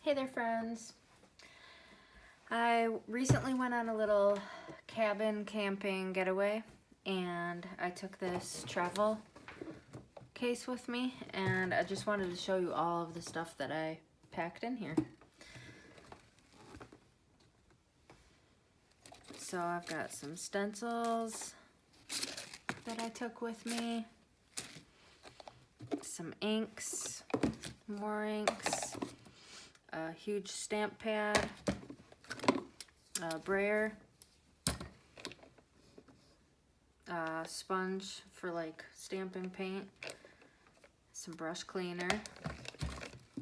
Hey there, friends. I recently went on a little cabin camping getaway, and I took this travel case with me, and I just wanted to show you all of the stuff that I packed in here. So I've got some stencils that I took with me, some inks, more inks, a huge stamp pad, a brayer, a sponge for like stamping paint, some brush cleaner,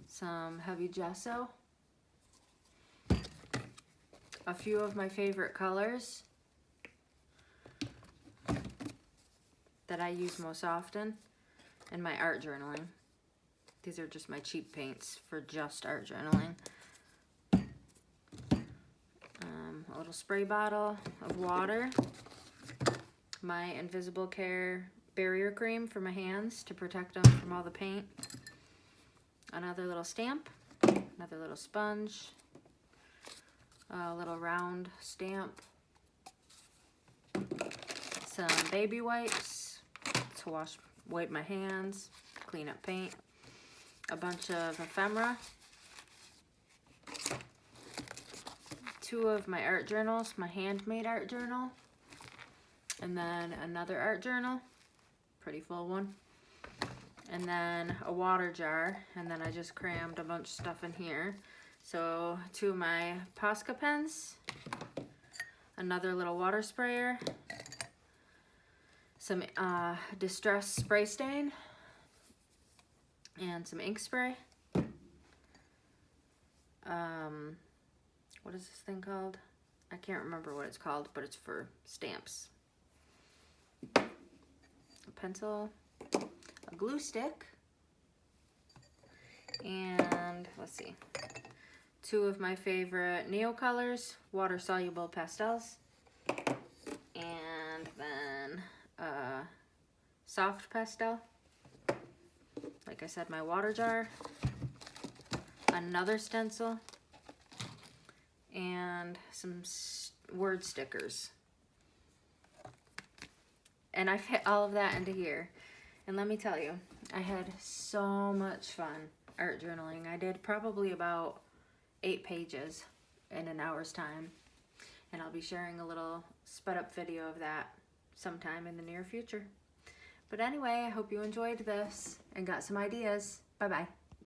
some heavy gesso, a few of my favorite colors that I use most often, and my art journaling. These are just my cheap paints for just art journaling. A little spray bottle of water, my Invisible Care barrier cream for my hands to protect them from all the paint, another little stamp, another little sponge, a little round stamp, some baby wipes to wipe my hands, clean up paint, a bunch of ephemera, 2 of my art journals, my handmade art journal, and then another art journal, pretty full one, and then a water jar, and then I just crammed a bunch of stuff in here. So 2 of my Posca pens, another little water sprayer, some Distress spray stain, and some ink spray. What is this thing called? I can't remember what it's called, but it's for stamps. A pencil, a glue stick, and let's see, 2 of my favorite Neocolors water-soluble pastels, and then a soft pastel, like I said, my water jar, another stencil, and some word stickers. And I fit all of that into here. And let me tell you, I had so much fun art journaling. I did probably about 8 pages in an hour's time. And I'll be sharing a little sped up video of that sometime in the near future. But anyway, I hope you enjoyed this and got some ideas. Bye-bye.